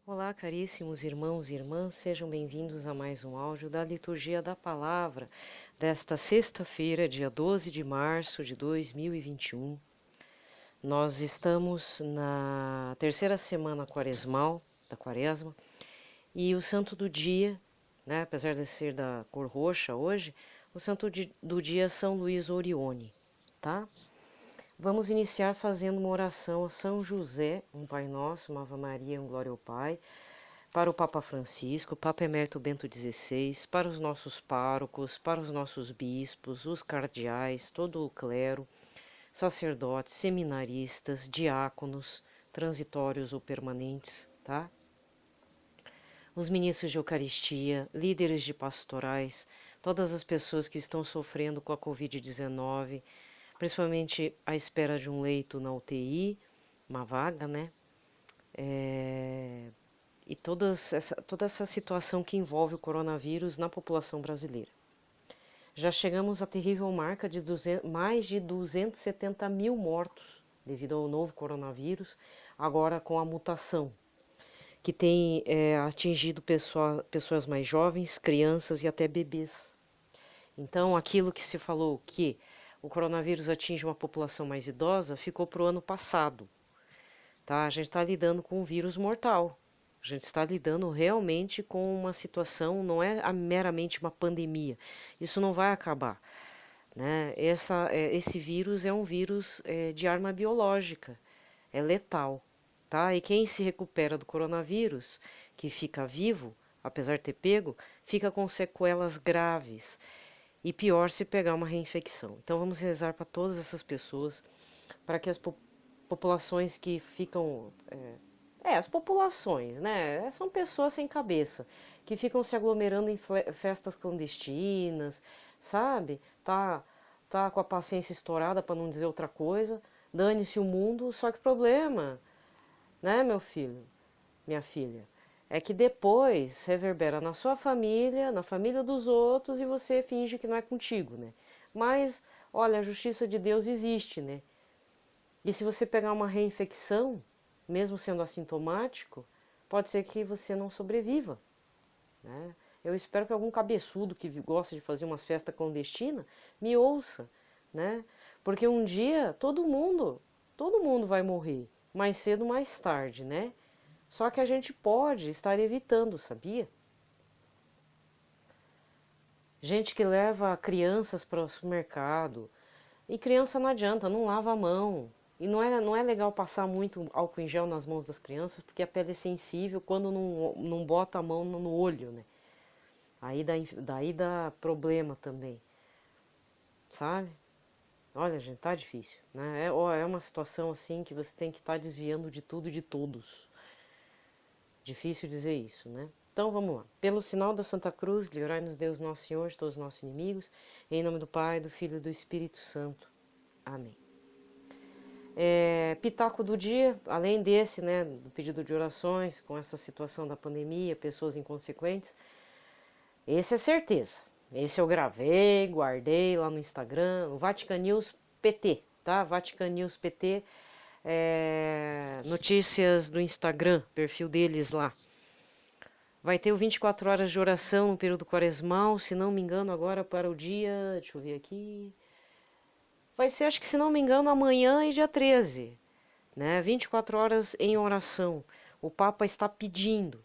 Olá, caríssimos irmãos e irmãs, sejam bem-vindos a mais um áudio da Liturgia da Palavra desta sexta-feira, dia 12 de março de 2021. Nós estamos na terceira semana quaresmal da Quaresma e o santo do dia, né, apesar de ser da cor roxa hoje, o santo do dia é São Luís Orione, tá? Vamos iniciar fazendo uma oração a São José, um Pai Nosso, uma Ave Maria, um Glória ao Pai, para o Papa Francisco, Papa Emérito Bento XVI, para os nossos párocos, para os nossos bispos, os cardeais, todo o clero, sacerdotes, seminaristas, diáconos, transitórios ou permanentes, tá? Os ministros de Eucaristia, líderes de pastorais, todas as pessoas que estão sofrendo com a Covid-19, principalmente à espera de um leito na UTI, uma vaga, né? E toda essa situação que envolve o coronavírus na população brasileira. Já chegamos à terrível marca de mais de 270 mil mortos devido ao novo coronavírus, agora com a mutação, que tem atingido pessoas mais jovens, crianças e até bebês. Então, aquilo que se falou que o coronavírus atinge uma população mais idosa ficou para o ano passado. Tá? A gente está lidando com um vírus mortal. A gente está lidando realmente com uma situação, não é meramente uma pandemia. Isso não vai acabar. Né? Esse vírus é um vírus de arma biológica, é letal. Tá? E quem se recupera do coronavírus, que fica vivo, apesar de ter pego, fica com sequelas graves. E pior se pegar uma reinfecção. Então vamos rezar para todas essas pessoas, para que as populações que ficam. As populações, né? São pessoas sem cabeça, que ficam se aglomerando em festas clandestinas, sabe? Tá com a paciência estourada, para não dizer outra coisa. Dane-se o mundo, só que problema, né, meu filho, minha filha? É que depois reverbera na sua família, na família dos outros e você finge que não é contigo, né? Mas, olha, a justiça de Deus existe, né? E se você pegar uma reinfecção, mesmo sendo assintomático, pode ser que você não sobreviva, né? Eu espero que algum cabeçudo que gosta de fazer umas festas clandestinas me ouça, né? Porque um dia todo mundo vai morrer, mais cedo ou mais tarde, né? Só que a gente pode estar evitando, sabia? Gente que leva crianças para o supermercado, e criança não adianta, não lava a mão. E não é legal passar muito álcool em gel nas mãos das crianças, porque a pele é sensível quando não bota a mão no olho, né? Daí dá problema também, sabe? Olha, gente, tá difícil, né? É uma situação assim que você tem que estar desviando de tudo e de todos. Difícil dizer isso, né? Então vamos lá. Pelo sinal da Santa Cruz, livrai-nos Deus Nosso Senhor de todos os nossos inimigos. Em nome do Pai, do Filho e do Espírito Santo. Amém. Pitaco do dia, além desse, né, do pedido de orações, com essa situação da pandemia, pessoas inconsequentes, esse é certeza. Esse eu gravei, guardei lá no Instagram, o Vatican News PT, tá? Vatican News PT, notícias do Instagram, perfil deles lá. Vai ter o 24 horas de oração no período quaresmal, se não me engano, agora para o dia, deixa eu ver aqui, vai ser, acho que se não me engano, amanhã e dia 13, né? 24 horas em oração. O Papa está pedindo.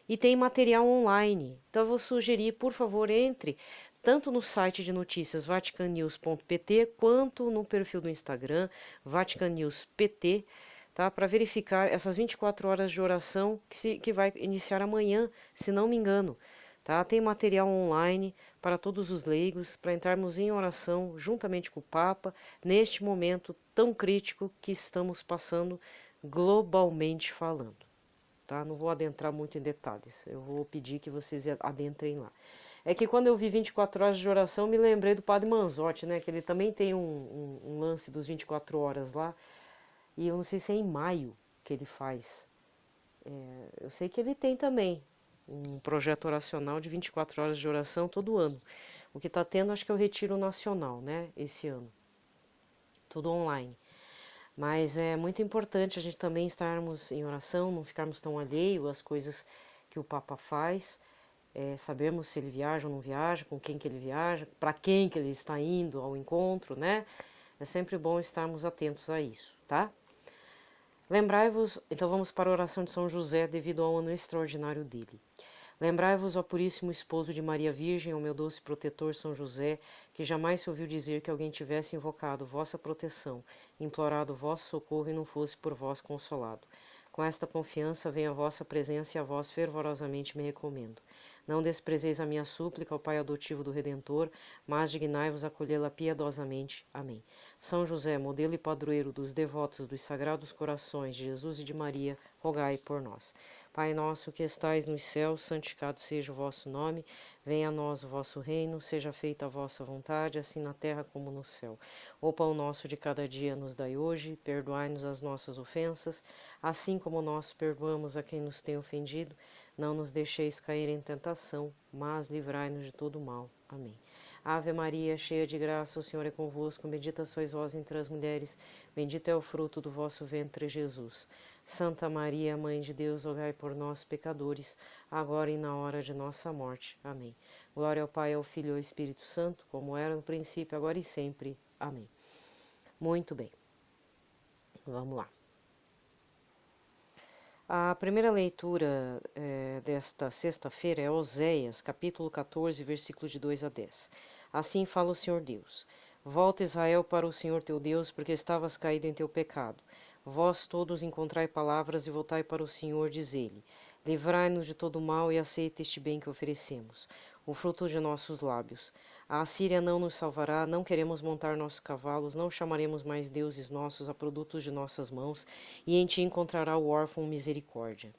E tem material online. Então eu vou sugerir, por favor, entre tanto no site de notícias vaticanews.pt quanto no perfil do Instagram vaticanewspt, tá? Para verificar essas 24 horas de oração que vai iniciar amanhã, se não me engano. Tá? Tem material online para todos os leigos, para entrarmos em oração juntamente com o Papa, neste momento tão crítico que estamos passando globalmente falando. Tá? Não vou adentrar muito em detalhes, eu vou pedir que vocês adentrem lá. É que quando eu vi 24 horas de oração, me lembrei do Padre Manzotti, né? Que ele também tem um lance dos 24 horas lá, e eu não sei se é em maio que ele faz. Eu sei que ele tem também um projeto oracional de 24 horas de oração todo ano. O que está tendo, acho que é o Retiro Nacional, né? Esse ano. Tudo online. Mas é muito importante a gente também estarmos em oração, não ficarmos tão alheios às coisas que o Papa faz, sabermos se ele viaja ou não viaja, com quem que ele viaja, para quem que ele está indo ao encontro, né? É sempre bom estarmos atentos a isso, tá? Lembrai-vos, então vamos para a oração de São José devido ao ano extraordinário dele. Lembrai-vos, ó puríssimo esposo de Maria Virgem, ó meu doce protetor São José, que jamais se ouviu dizer que alguém tivesse invocado vossa proteção, implorado vosso socorro e não fosse por vós consolado. Com esta confiança venho à vossa presença e a vós fervorosamente me recomendo. Não desprezeis a minha súplica, ó Pai adotivo do Redentor, mas dignai-vos acolhê-la piedosamente. Amém. São José, modelo e padroeiro dos devotos dos Sagrados Corações de Jesus e de Maria, rogai por nós. Pai nosso que estais nos céus, santificado seja o vosso nome. Venha a nós o vosso reino, seja feita a vossa vontade, assim na terra como no céu. O pão nosso de cada dia nos dai hoje, perdoai-nos as nossas ofensas, assim como nós perdoamos a quem nos tem ofendido. Não nos deixeis cair em tentação, mas livrai-nos de todo mal. Amém. Ave Maria, cheia de graça, o Senhor é convosco. Bendita sois vós entre as mulheres, bendito é o fruto do vosso ventre, Jesus. Santa Maria, Mãe de Deus, rogai por nós, pecadores, agora e na hora de nossa morte. Amém. Glória ao Pai, ao Filho e ao Espírito Santo, como era no princípio, agora e sempre. Amém. Muito bem. Vamos lá. A primeira leitura desta sexta-feira é Oséias, capítulo 14, versículos de 2 a 10. Assim fala o Senhor Deus. Volta, Israel, para o Senhor teu Deus, porque estavas caído em teu pecado. Vós todos encontrai palavras e voltai para o Senhor, diz ele. Livrai-nos de todo mal e aceita este bem que oferecemos, o fruto de nossos lábios. A Assíria não nos salvará, não queremos montar nossos cavalos, não chamaremos mais deuses nossos a produtos de nossas mãos, e em ti encontrará o órfão misericórdia.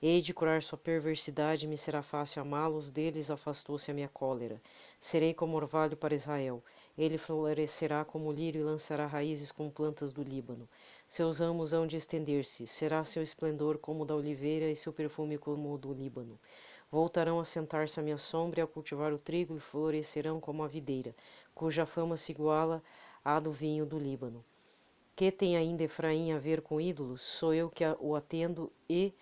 Hei de curar sua perversidade, me será fácil amá-los, deles afastou-se a minha cólera. Serei como orvalho para Israel, ele florescerá como lírio e lançará raízes como plantas do Líbano. Seus ramos hão de estender-se, será seu esplendor como o da oliveira e seu perfume como o do Líbano. Voltarão a sentar-se à minha sombra e a cultivar o trigo e florescerão como a videira, cuja fama se iguala à do vinho do Líbano. Que tem ainda Efraim a ver com ídolos? Sou eu que o atendo e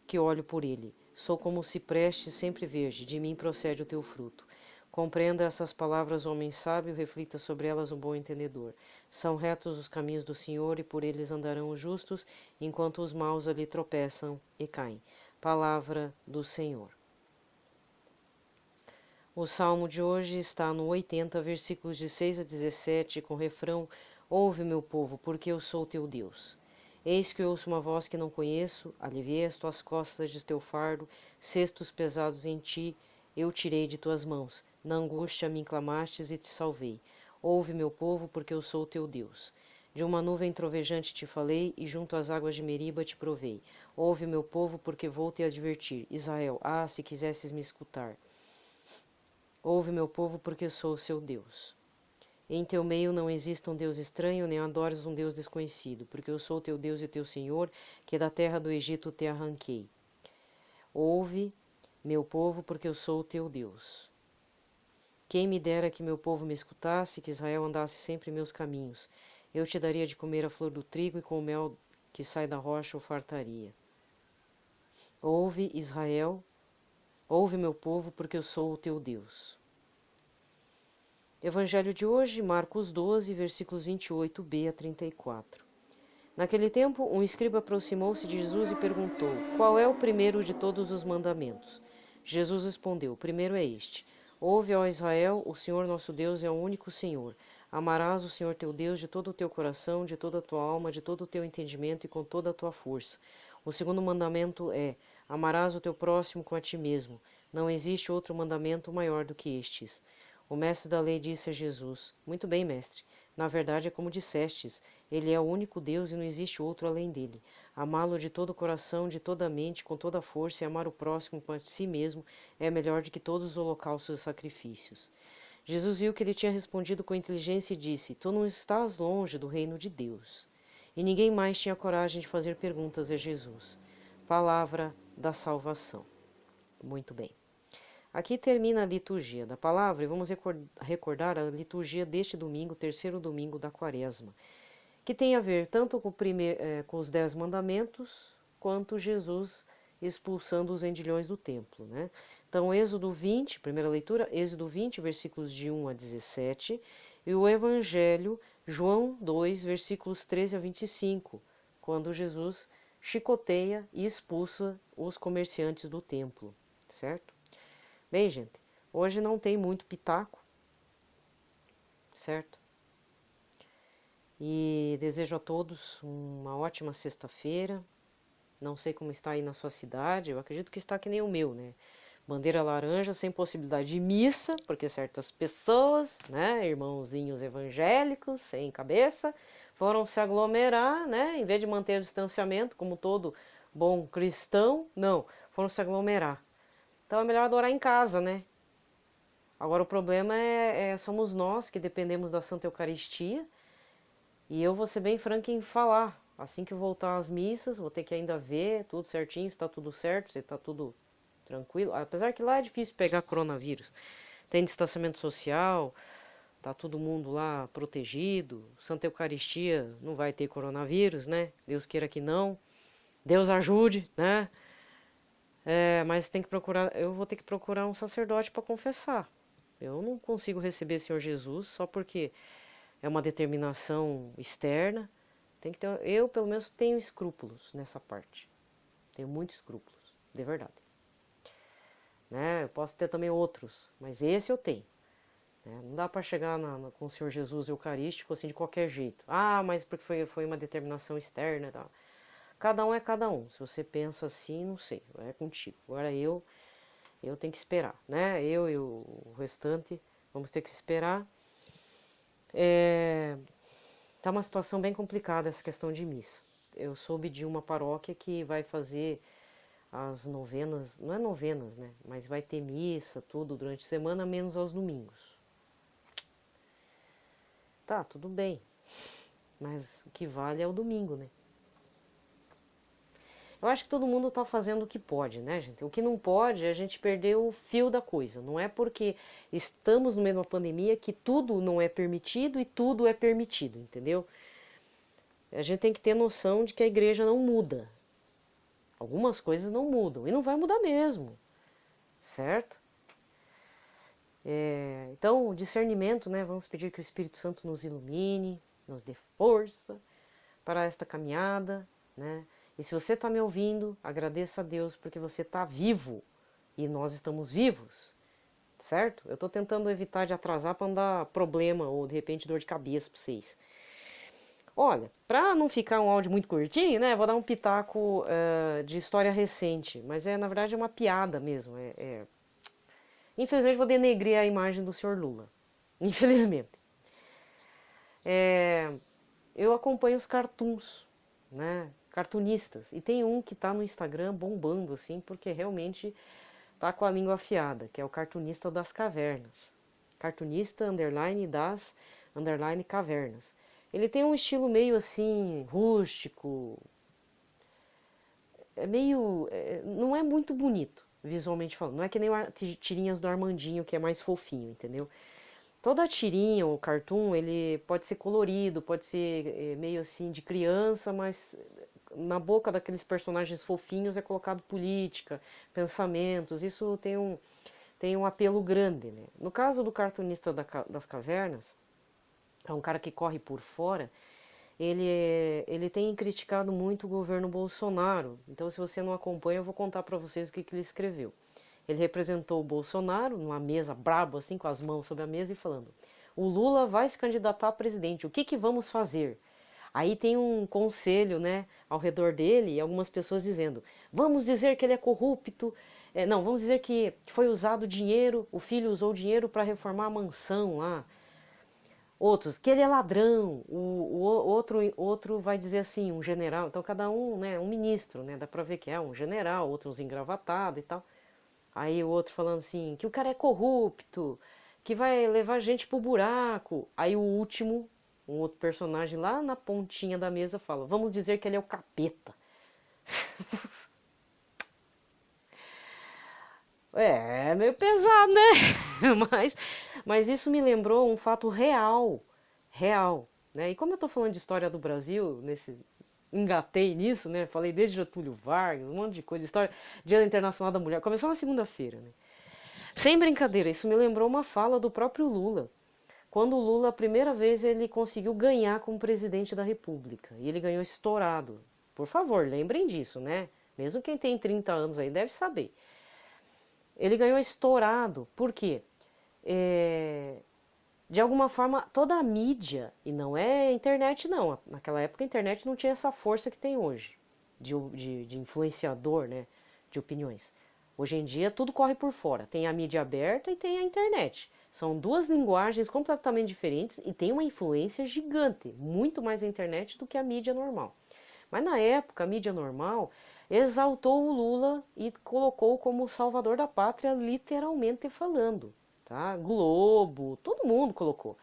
que olho por ele. Sou como o cipreste sempre verde, de mim procede o teu fruto. Compreenda essas palavras, homem sábio, reflita sobre elas um bom entendedor. São retos os caminhos do Senhor, e por eles andarão os justos, enquanto os maus ali tropeçam e caem. Palavra do Senhor. O salmo de hoje está no 80, versículos de 6 a 17, com o refrão: Ouve, meu povo, porque eu sou teu Deus. Eis que eu ouço uma voz que não conheço, aliviei as tuas costas de teu fardo, cestos pesados em ti, eu tirei de tuas mãos. Na angústia me clamastes e te salvei. Ouve, meu povo, porque eu sou teu Deus. De uma nuvem trovejante te falei, e junto às águas de Meriba te provei. Ouve, meu povo, porque vou te advertir. Israel, se quisesses me escutar. Ouve, meu povo, porque sou o seu Deus. Em teu meio não existe um Deus estranho, nem adores um Deus desconhecido, porque eu sou teu Deus e teu Senhor, que da terra do Egito te arranquei. Ouve, meu povo, porque eu sou o teu Deus. Quem me dera que meu povo me escutasse, que Israel andasse sempre em meus caminhos. Eu te daria de comer a flor do trigo, e com o mel que sai da rocha o fartaria. Ouve, Israel, ouve, meu povo, porque eu sou o teu Deus. Evangelho de hoje, Marcos 12, versículos 28b a 34. Naquele tempo, um escriba aproximou-se de Jesus e perguntou: Qual é o primeiro de todos os mandamentos? Jesus respondeu: O primeiro é este: Ouve, ó Israel, o Senhor nosso Deus é o único Senhor. Amarás o Senhor teu Deus de todo o teu coração, de toda a tua alma, de todo o teu entendimento e com toda a tua força. O segundo mandamento é: Amarás o teu próximo com a ti mesmo. Não existe outro mandamento maior do que estes. O mestre da lei disse a Jesus: Muito bem, mestre. Na verdade é como dissestes: Ele é o único Deus e não existe outro além dele. Amá-lo de todo o coração, de toda a mente, com toda a força, e amar o próximo como a si mesmo é melhor do que todos os holocaustos e sacrifícios. Jesus viu que ele tinha respondido com inteligência e disse: Tu não estás longe do reino de Deus. E ninguém mais tinha coragem de fazer perguntas a Jesus. Palavra da salvação. Muito bem. Aqui termina a liturgia da palavra e vamos recordar a liturgia deste domingo, terceiro domingo da Quaresma, que tem a ver tanto com os 10 mandamentos, quanto Jesus expulsando os vendilhões do templo, né? Então, Êxodo 20, primeira leitura, Êxodo 20, versículos de 1 a 17, e o Evangelho, João 2, versículos 13 a 25, quando Jesus chicoteia e expulsa os comerciantes do templo, certo? Bem, gente, hoje não tem muito pitaco, certo? E desejo a todos uma ótima sexta-feira. Não sei como está aí na sua cidade, eu acredito que está que nem o meu, né? Bandeira laranja, sem possibilidade de missa, porque certas pessoas, né, irmãozinhos evangélicos, sem cabeça, foram se aglomerar, né, em vez de manter o distanciamento, como todo bom cristão, não, foram se aglomerar. Então é melhor adorar em casa, né? Agora o problema somos nós que dependemos da Santa Eucaristia, e eu vou ser bem franca em falar, assim que eu voltar às missas, vou ter que ainda ver tudo certinho, se tá tudo certo, se tá tudo tranquilo. Apesar que lá é difícil pegar coronavírus. Tem distanciamento social, tá todo mundo lá protegido. Santa Eucaristia não vai ter coronavírus, né? Deus queira que não. Deus ajude, né? Mas tem que procurar, eu vou ter que procurar um sacerdote para confessar. Eu não consigo receber o Senhor Jesus só porque é uma determinação externa. Tem que ter, eu pelo menos tenho escrúpulos nessa parte. Tenho muitos escrúpulos, de verdade. Né? Eu posso ter também outros, mas esse eu tenho. Né? Não dá para chegar com o Senhor Jesus Eucarístico assim de qualquer jeito. Ah, mas porque foi uma determinação externa e tal. Cada um é cada um. Se você pensa assim, não sei, é contigo. Agora eu tenho que esperar, né? Eu e o restante vamos ter que esperar. Tá uma situação bem complicada essa questão de missa. Eu soube de uma paróquia que vai fazer as novenas, não é novenas, né? Mas vai ter missa, tudo durante a semana, menos aos domingos. Tá, tudo bem. Mas o que vale é o domingo, né? Eu acho que todo mundo tá fazendo o que pode, né, gente? O que não pode é a gente perder o fio da coisa. Não é porque estamos no meio de uma pandemia que tudo não é permitido e tudo é permitido, entendeu? A gente tem que ter noção de que a igreja não muda. Algumas coisas não mudam e não vai mudar mesmo, certo? Então, o discernimento, né? Vamos pedir que o Espírito Santo nos ilumine, nos dê força para esta caminhada, né? E se você está me ouvindo, agradeça a Deus porque você está vivo e nós estamos vivos, certo? Eu estou tentando evitar de atrasar para não dar problema ou de repente dor de cabeça para vocês. Olha, para não ficar um áudio muito curtinho, né? Vou dar um pitaco de história recente, mas na verdade é uma piada mesmo. Infelizmente vou denegrir a imagem do senhor Lula. Infelizmente. Eu acompanho os cartoons, né? Cartunistas. E tem um que tá no Instagram bombando, assim, porque realmente tá com a língua afiada, que é o cartunista das cavernas. Cartunista, underline, das, underline, cavernas. Ele tem um estilo meio assim, rústico. Não é muito bonito, visualmente falando. Não é que nem tirinhas do Armandinho, que é mais fofinho, entendeu? Toda tirinha ou cartoon, ele pode ser colorido, pode ser meio assim de criança, mas na boca daqueles personagens fofinhos é colocado política, pensamentos, isso tem um apelo grande, né? No caso do cartunista das cavernas, é um cara que corre por fora, ele tem criticado muito o governo Bolsonaro, então se você não acompanha eu vou contar para vocês o que ele escreveu. Ele representou o Bolsonaro numa mesa brabo, assim, com as mãos sobre a mesa e falando: o Lula vai se candidatar a presidente, o que vamos fazer? Aí tem um conselho, né, ao redor dele e algumas pessoas dizendo: vamos dizer que ele é corrupto, não, vamos dizer que foi usado dinheiro, o filho usou dinheiro para reformar a mansão lá. Outros, que ele é ladrão, outro vai dizer assim, um general, então cada um, né, um ministro, né, dá pra ver que é um general, outros engravatado e tal. Aí o outro falando assim, que o cara é corrupto, que vai levar a gente pro buraco. Aí o último, um outro personagem lá na pontinha da mesa fala, vamos dizer que ele é o capeta. É meio pesado, né? Mas isso me lembrou um fato real, real. né? E como eu tô falando de história do Brasil, engatei nisso, né? Falei desde Getúlio Vargas, um monte de coisa, história, Dia Internacional da Mulher, começou na segunda-feira, né? Sem brincadeira, isso me lembrou uma fala do próprio Lula. Quando o Lula, a primeira vez, ele conseguiu ganhar como presidente da República. E ele ganhou estourado. Por favor, lembrem disso, né? Mesmo quem tem 30 anos aí deve saber. Ele ganhou estourado. Por quê? De alguma forma, toda a mídia, e não é internet não, naquela época a internet não tinha essa força que tem hoje, de influenciador, né, de opiniões. Hoje em dia tudo corre por fora, tem a mídia aberta e tem a internet. São duas linguagens completamente diferentes e tem uma influência gigante, muito mais a internet do que a mídia normal. Mas na época, a mídia normal exaltou o Lula e colocou como o salvador da pátria, literalmente falando. Tá? Globo, todo mundo colocou.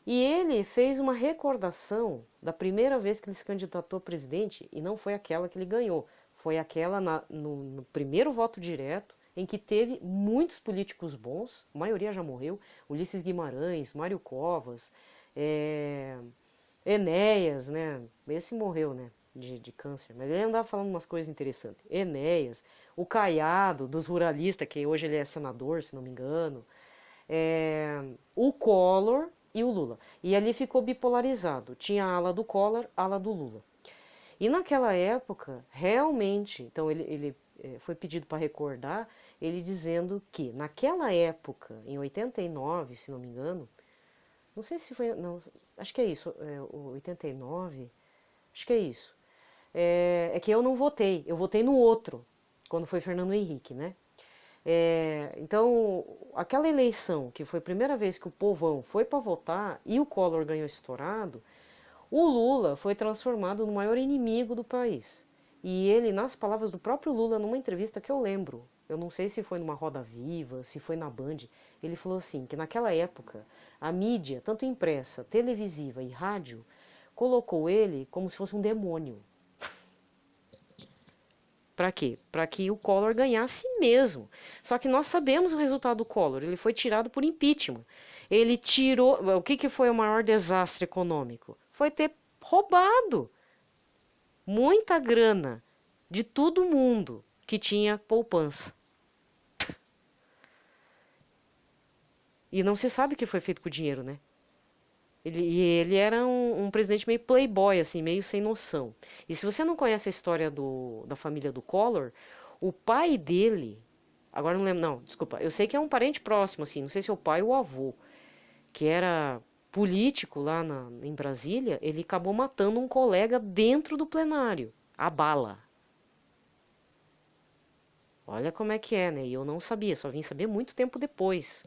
E ele fez uma recordação da primeira vez que ele se candidatou a presidente, e não foi aquela que ele ganhou, foi aquela no primeiro voto direto, em que teve muitos políticos bons, a maioria já morreu, Ulisses Guimarães, Mário Covas, Enéas, né? Esse morreu, né? De câncer, mas ele andava falando umas coisas interessantes. Enéas, o Caiado, dos ruralistas, que hoje ele é senador, se não me engano, o Collor e o Lula. E ali ficou bipolarizado. Tinha a ala do Collor, a ala do Lula. E naquela época, realmente, então ele foi pedido para recordar, ele dizendo que naquela época, em 89, se não me engano, não sei se foi, não, acho que é isso, o 89, acho que é isso. É que eu não votei, eu votei no outro, quando foi Fernando Henrique, né? Então, aquela eleição, que foi a primeira vez que o povão foi para votar e o Collor ganhou estourado, o Lula foi transformado no maior inimigo do país. E ele, nas palavras do próprio Lula, numa entrevista que eu lembro, eu não sei se foi numa Roda Viva, se foi na Band, ele falou assim, que naquela época, a mídia, tanto impressa, televisiva e rádio, colocou ele como se fosse um demônio. Para quê? Para que o Collor ganhasse mesmo. Só que nós sabemos o resultado do Collor. Ele foi tirado por impeachment. Ele tirou. O que foi o maior desastre econômico? Foi ter roubado muita grana de todo mundo que tinha poupança. E não se sabe o que foi feito com o dinheiro, né? Ele era um presidente meio playboy, assim, meio sem noção. E se você não conhece a história da família do Collor, o pai dele, agora não lembro, não, desculpa, eu sei que é um parente próximo, assim, não sei se é o pai ou o avô, que era político lá em Brasília, ele acabou matando um colega dentro do plenário, a bala. Olha como é que é, né? E eu não sabia, só vim saber muito tempo depois.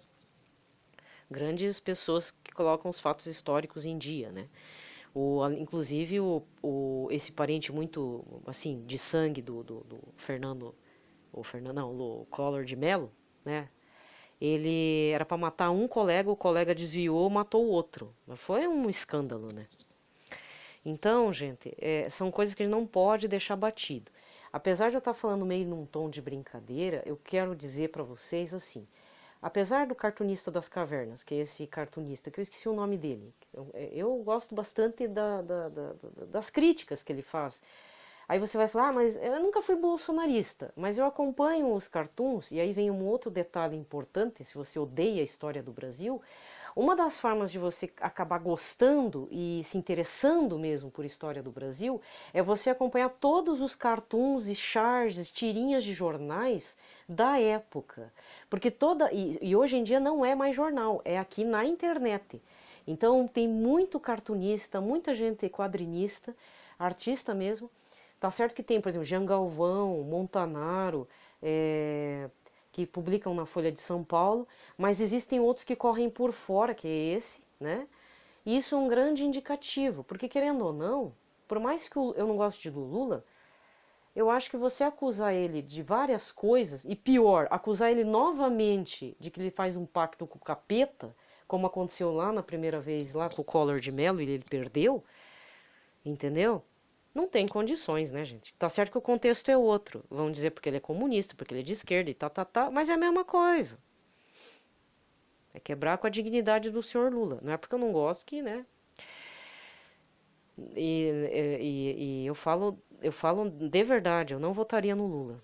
Grandes pessoas que colocam os fatos históricos em dia, né? Inclusive, esse parente muito, assim, de sangue do Fernando, não, o Collor de Mello, né? Ele era para matar um colega, o colega desviou, matou o outro. Foi um escândalo, né? Então, gente, são coisas que a gente não pode deixar batido. Apesar de eu estar falando meio num tom de brincadeira, eu quero dizer para vocês assim, apesar do cartunista das cavernas, que é esse cartunista, que eu esqueci o nome dele, eu gosto bastante das críticas que ele faz. Aí você vai falar, mas eu nunca fui bolsonarista, mas eu acompanho os cartoons, e aí vem um outro detalhe importante, se você odeia a história do Brasil, uma das formas de você acabar gostando e se interessando mesmo por história do Brasil é você acompanhar todos os cartoons e charges, tirinhas de jornais da época. Porque e hoje em dia não é mais jornal, é aqui na internet. Então tem muito cartunista, muita gente quadrinista, artista mesmo. Tá certo que tem, por exemplo, Jean Galvão, Montanaro, que publicam na Folha de São Paulo, mas existem outros que correm por fora, que é esse, né? E isso é um grande indicativo, porque querendo ou não, por mais que eu não goste do Lula, eu acho que você acusar ele de várias coisas, e pior, acusar ele novamente de que ele faz um pacto com o capeta, como aconteceu lá na primeira vez, lá com o Collor de Mello, e ele perdeu, entendeu? Não tem condições, né, gente? Tá certo que o contexto é outro. Vão dizer porque ele é comunista, porque ele é de esquerda e tá, mas é a mesma coisa. É quebrar com a dignidade do senhor Lula. Não é porque eu não gosto que, né? E eu falo de verdade, eu não votaria no Lula.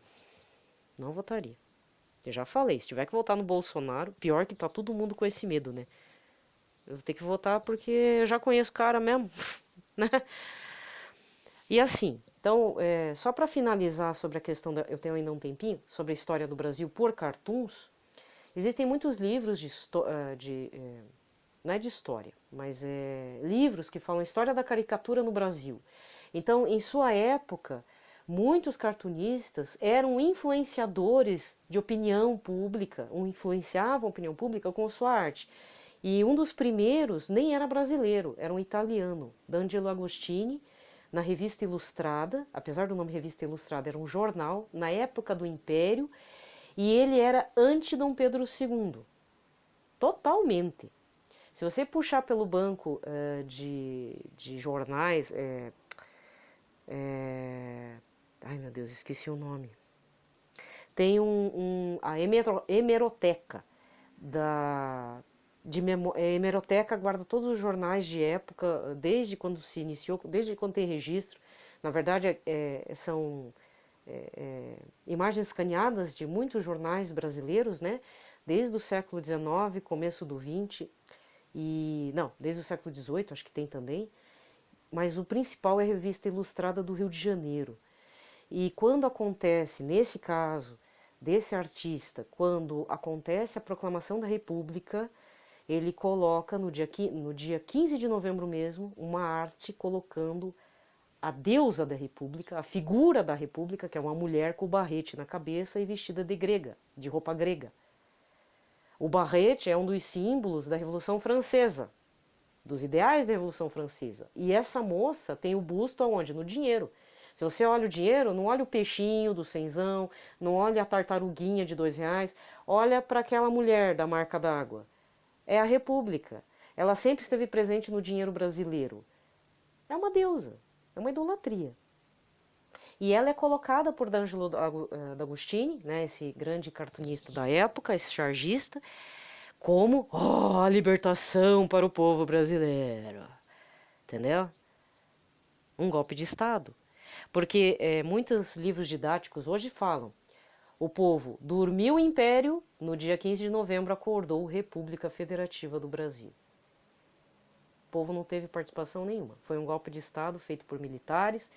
Não votaria. Eu já falei, se tiver que votar no Bolsonaro, pior que tá todo mundo com esse medo, né? Eu vou ter que votar porque eu já conheço o cara mesmo, né? E assim, então, só para finalizar sobre a questão eu tenho ainda um tempinho, sobre a história do Brasil por cartoons, existem muitos livros não é de história, mas livros que falam a história da caricatura no Brasil. Então, em sua época, muitos cartunistas eram influenciadores de opinião pública, ou influenciavam a opinião pública com sua arte. E um dos primeiros nem era brasileiro, era um italiano, D'Angelo Agostini, na Revista Ilustrada, apesar do nome Revista Ilustrada, era um jornal, na época do Império, e ele era anti-Dom Pedro II, totalmente. Se você puxar pelo banco de jornais, ai meu Deus, esqueci o nome. Tem a hemeroteca hemeroteca guarda todos os jornais de época, desde quando se iniciou, desde quando tem registro. Na verdade, são imagens escaneadas de muitos jornais brasileiros, né? Desde o século XIX, começo do XX, não, desde o século XVIII, acho que tem também. Mas o principal é a Revista Ilustrada do Rio de Janeiro. E quando acontece, nesse caso, desse artista, quando acontece a proclamação da República, ele coloca no dia 15 de novembro mesmo, uma arte colocando a deusa da República, a figura da República, que é uma mulher com o barrete na cabeça e vestida de grega, de roupa grega. O barrete é um dos símbolos da Revolução Francesa, dos ideais da Revolução Francesa. E essa moça tem o busto aonde? No dinheiro. Se você olha o dinheiro, não olha o peixinho do cenzão, não olha a tartaruguinha de R$ 2, olha para aquela mulher da marca d'água. É a República. Ela sempre esteve presente no dinheiro brasileiro. É uma deusa, é uma idolatria. E ela é colocada por D'Angelo D'Agostini, né, esse grande cartunista da época, esse chargista, como a libertação para o povo brasileiro. Entendeu? Um golpe de Estado. Porque muitos livros didáticos hoje falam: o povo dormiu o império, no dia 15 de novembro acordou República Federativa do Brasil. O povo não teve participação nenhuma. Foi um golpe de Estado feito por militares,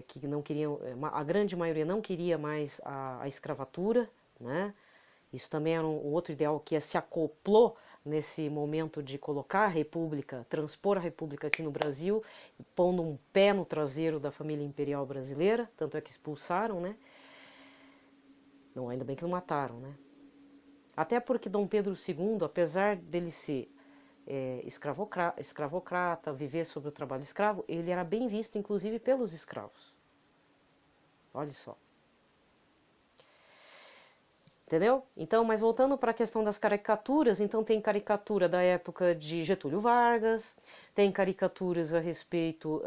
que não queriam, a grande maioria não queria mais a escravatura, né? Isso também era um outro ideal que se acoplou nesse momento de colocar a República, transpor a República aqui no Brasil, pondo um pé no traseiro da família imperial brasileira, tanto é que expulsaram, né? Não, ainda bem que não mataram, né? Até porque Dom Pedro II, apesar dele ser escravocrata, viver sobre o trabalho escravo, ele era bem visto, inclusive, pelos escravos. Olha só. Entendeu? Então, mas voltando para a questão das caricaturas, então tem caricatura da época de Getúlio Vargas, tem caricaturas a respeito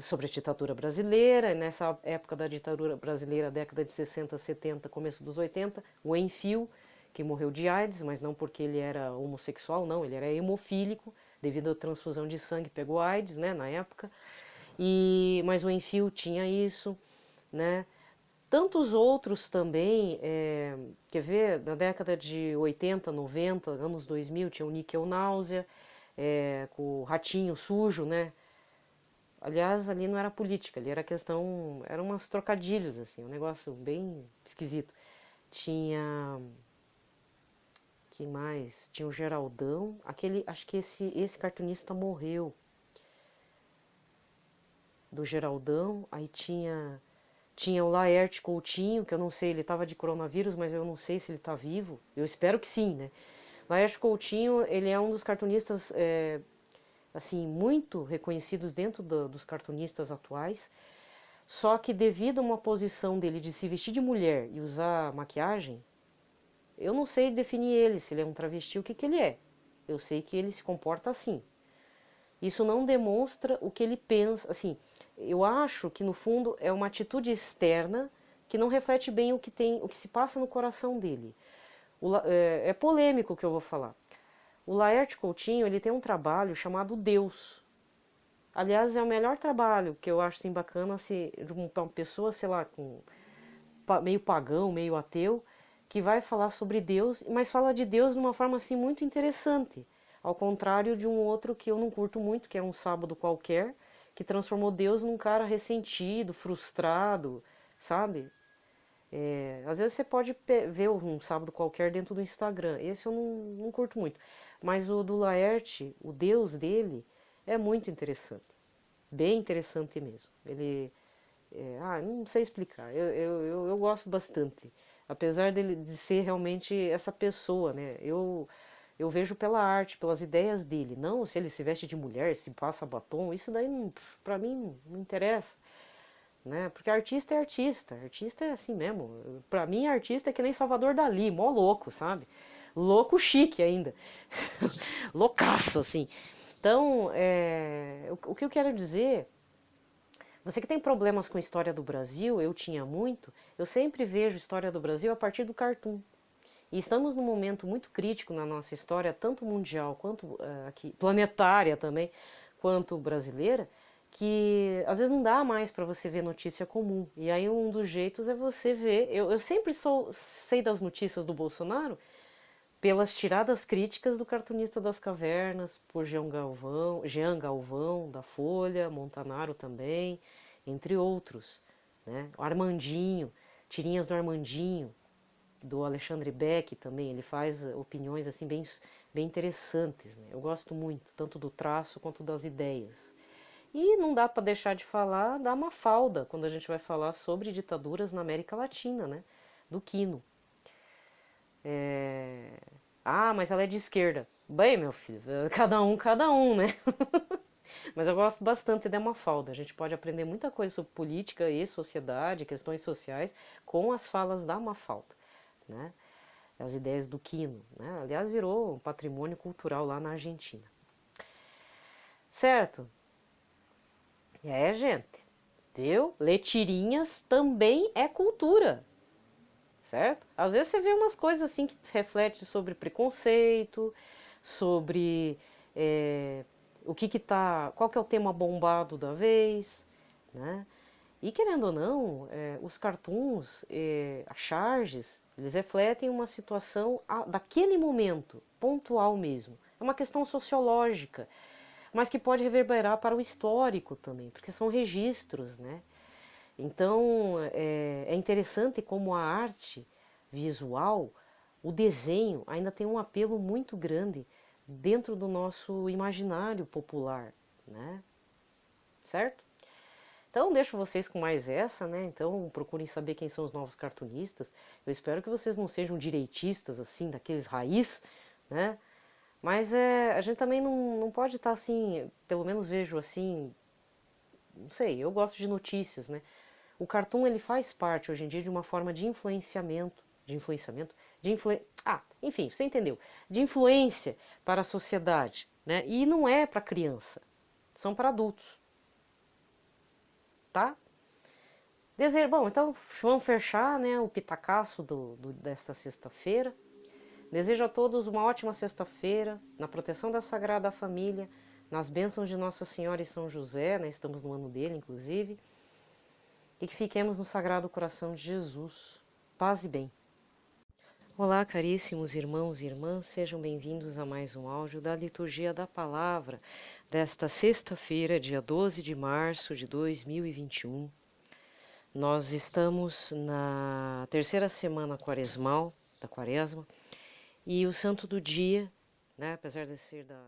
sobre a ditadura brasileira, nessa época da ditadura brasileira, década de 60, 70, começo dos 80, o Enfio, que morreu de AIDS, mas não porque ele era homossexual, não, ele era hemofílico, devido à transfusão de sangue, pegou AIDS, né, na época, mas o Enfio tinha isso, né. Tantos outros também, quer ver, na década de 80, 90, anos 2000, tinha o Níquel Náusea, com o ratinho sujo, né? Aliás, ali não era política, ali era questão, eram umas trocadilhos, assim, um negócio bem esquisito. Tinha, que mais? Tinha o Geraldão, acho que esse cartunista morreu, do Geraldão, aí tinha o Laerte Coutinho, que eu não sei, ele estava de coronavírus, mas eu não sei se ele está vivo. Eu espero que sim, né? Laerte Coutinho, ele é um dos cartunistas, assim, muito reconhecidos dentro dos cartunistas atuais. Só que devido a uma posição dele de se vestir de mulher e usar maquiagem, eu não sei definir ele, se ele é um travesti, o que ele é. Eu sei que ele se comporta assim. Isso não demonstra o que ele pensa, assim, eu acho que no fundo é uma atitude externa que não reflete bem o que se passa no coração dele. É polêmico o que eu vou falar. O Laerte Coutinho, ele tem um trabalho chamado Deus, Aliás, é o melhor trabalho que eu acho assim bacana se uma pessoa, sei lá, com meio pagão, meio ateu, que vai falar sobre Deus, mas fala de Deus de uma forma assim muito interessante. Ao contrário de um outro que eu não curto muito, que é um sábado qualquer, que transformou Deus num cara ressentido, frustrado, sabe? Às vezes você pode ver um sábado qualquer dentro do Instagram. Esse eu não curto muito. Mas o do Laerte, o Deus dele, é muito interessante. Bem interessante mesmo. Ele não sei explicar. Eu gosto bastante. Apesar dele de ser realmente essa pessoa, né? Eu vejo pela arte, pelas ideias dele. Não se ele se veste de mulher, se passa batom, isso daí pra mim não interessa, né? Porque artista é artista. Artista é assim mesmo. Pra mim, artista é que nem Salvador Dalí, mó louco, sabe? Louco chique ainda. Loucaço, assim. Então, o que eu quero dizer, você que tem problemas com a história do Brasil, eu tinha muito, eu sempre vejo história do Brasil a partir do cartoon. E estamos num momento muito crítico na nossa história, tanto mundial quanto aqui, planetária também, quanto brasileira, que às vezes não dá mais para você ver notícia comum. E aí um dos jeitos é você ver. Eu sempre sei das notícias do Bolsonaro pelas tiradas críticas do cartunista das cavernas, por Jean Galvão, da Folha, Montanaro também, entre outros. Né? O Armandinho, tirinhas do Armandinho, do Alexandre Beck também, ele faz opiniões assim bem interessantes. Né? Eu gosto muito, tanto do traço quanto das ideias. E não dá para deixar de falar da Mafalda, quando a gente vai falar sobre ditaduras na América Latina, né? Do Quino. É... Ah, mas ela é de esquerda. Bem, meu filho, cada um, né? Mas eu gosto bastante da Mafalda. A gente pode aprender muita coisa sobre política e sociedade, questões sociais, com as falas da Mafalda, né? As ideias do Quino, né? Aliás, virou um patrimônio cultural lá na Argentina. Certo? Gente, viu? Ler tirinhas também é cultura, certo? Às vezes você vê umas coisas assim que refletem sobre preconceito, sobre é, o que tá, qual que é o tema bombado da vez, né? E querendo ou não, os cartoons, as charges, eles refletem uma situação daquele momento, pontual mesmo. É uma questão sociológica, mas que pode reverberar para o histórico também, porque são registros, né? Então, é interessante como a arte visual, o desenho, ainda tem um apelo muito grande dentro do nosso imaginário popular, né? Certo? Então, deixo vocês com mais essa, né? Então, procurem saber quem são os novos cartunistas. Eu espero que vocês não sejam direitistas, assim, daqueles raiz, né? Mas a gente também não pode estar assim, pelo menos vejo assim, não sei, eu gosto de notícias, né? O cartoon ele faz parte hoje em dia de uma forma de influenciamento, enfim, você entendeu? De influência para a sociedade, né? E não é para criança, são para adultos, tá? Bom, então vamos fechar, né, o pitacaço desta sexta-feira. Desejo a todos uma ótima sexta-feira, na proteção da Sagrada Família, nas bênçãos de Nossa Senhora e São José, né, estamos no ano dele, inclusive, e que fiquemos no Sagrado Coração de Jesus. Paz e bem. Olá, caríssimos irmãos e irmãs, sejam bem-vindos a mais um áudio da Liturgia da Palavra, desta sexta-feira, dia 12 de março de 2021. Nós estamos na terceira semana quaresmal, da quaresma, e o santo do dia, né, apesar de ser da